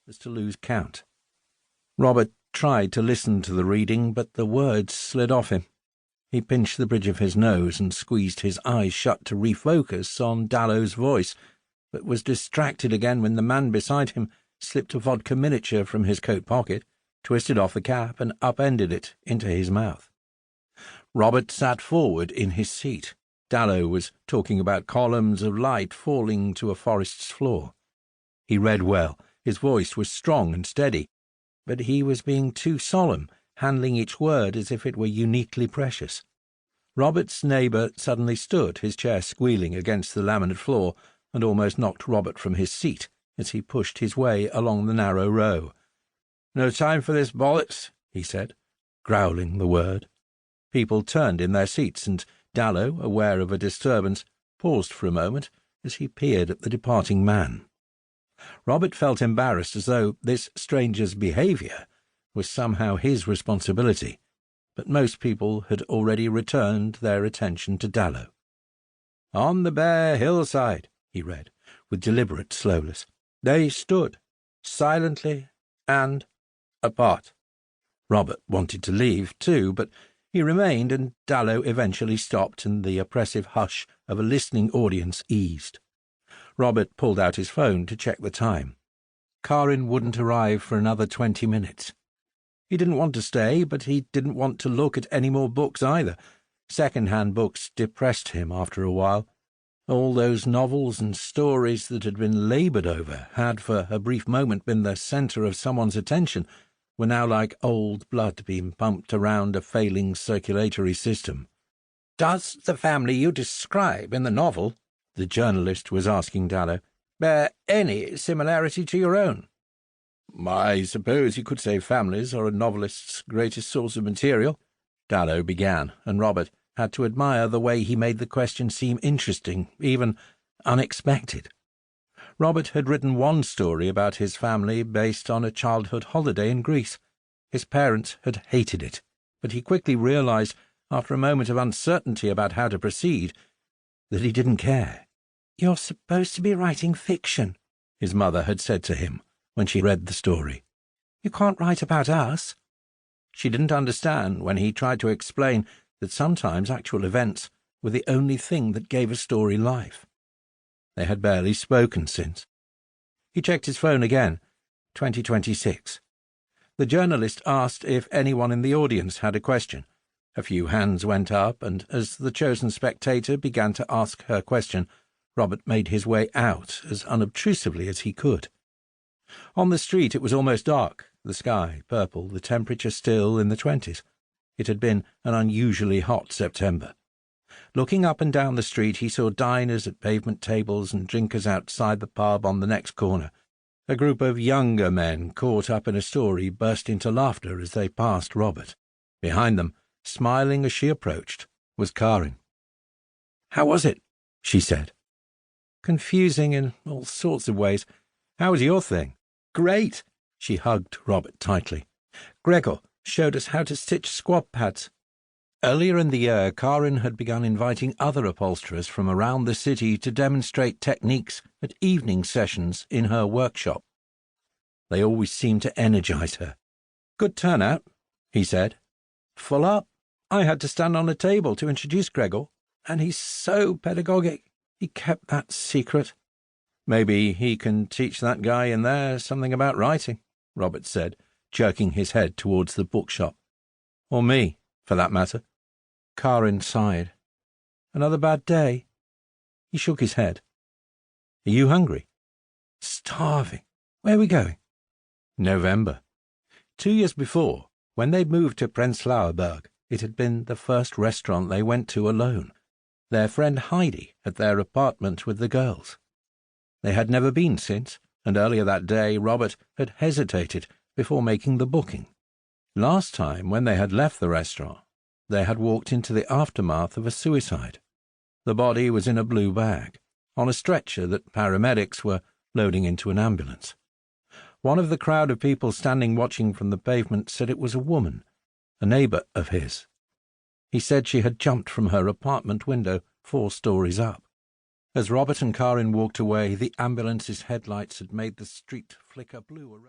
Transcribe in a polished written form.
as to lose count. Robert tried to listen to the reading, but the words slid off him. He pinched the bridge of his nose and squeezed his eyes shut to refocus on Dallow's voice, but was distracted again when the man beside him slipped a vodka miniature from his coat pocket, twisted off the cap and upended it into his mouth. Robert sat forward in his seat. Dallow was talking about columns of light falling to a forest's floor. He read well. His voice was strong and steady, but he was being too solemn, handling each word as if it were uniquely precious. Robert's neighbour suddenly stood, his chair squealing against the laminate floor, and almost knocked Robert from his seat as he pushed his way along the narrow row. "No time for this bollocks," he said, growling the word. People turned in their seats, and Dallow, aware of a disturbance, paused for a moment as he peered at the departing man. Robert felt embarrassed, as though this stranger's behaviour was somehow his responsibility, but most people had already returned their attention to Dallow. "On the bare hillside," he read, with deliberate slowness, "they stood, silently and apart." Robert wanted to leave, too, but he remained, and Dallow eventually stopped, and the oppressive hush of a listening audience eased. Robert pulled out his phone to check the time. Karin wouldn't arrive for another 20 minutes. He didn't want to stay, but he didn't want to look at any more books either. Second-hand books depressed him after a while. All those novels and stories that had been laboured over, had for a brief moment been the centre of someone's attention, were now like old blood being pumped around a failing circulatory system. "Does the family you describe in the novel," the journalist was asking Dallow, "bear any similarity to your own?" "I suppose you could say families are a novelist's greatest source of material," Dallow began, and Robert had to admire the way he made the question seem interesting, even unexpected. Robert had written one story about his family based on a childhood holiday in Greece. His parents had hated it, but he quickly realized, after a moment of uncertainty about how to proceed, that he didn't care. "You're supposed to be writing fiction," his mother had said to him when she read the story. "You can't write about us." She didn't understand when he tried to explain that sometimes actual events were the only thing that gave a story life. They had barely spoken since. He checked his phone again. 2026. The journalist asked if anyone in the audience had a question. A few hands went up, and as the chosen spectator began to ask her question, Robert made his way out as unobtrusively as he could. On the street it was almost dark, the sky purple, the temperature still in the 20s. It had been an unusually hot September. Looking up and down the street, he saw diners at pavement tables and drinkers outside the pub on the next corner. A group of younger men caught up in a story burst into laughter as they passed Robert. Behind them, smiling as she approached, was Karin. "How was it?" she said. "Confusing in all sorts of ways. How was your thing?" "Great!" She hugged Robert tightly. "Gregor showed us how to stitch squab pads." Earlier in the year, Karin had begun inviting other upholsterers from around the city to demonstrate techniques at evening sessions in her workshop. They always seemed to energize her. "Good turnout," he said. "Full up. I had to stand on a table to introduce Gregor, and he's so pedagogic. He kept that secret." "Maybe he can teach that guy in there something about writing," Robert said, jerking his head towards the bookshop. "Or me, for that matter." Karin sighed. "Another bad day?" He shook his head. "Are you hungry?" "Starving. Where are we going?" November. 2 years before, when they moved to Prenzlauer Berg, it had been the first restaurant they went to alone. Their friend Heidi at their apartment with the girls. They had never been since, and earlier that day Robert had hesitated before making the booking. Last time, when they had left the restaurant, they had walked into the aftermath of a suicide. The body was in a blue bag, on a stretcher that paramedics were loading into an ambulance. One of the crowd of people standing watching from the pavement said it was a woman, a neighbour of his. He said she had jumped from her apartment window 4 stories up. As Robert and Karin walked away, the ambulance's headlights had made the street flicker blue around.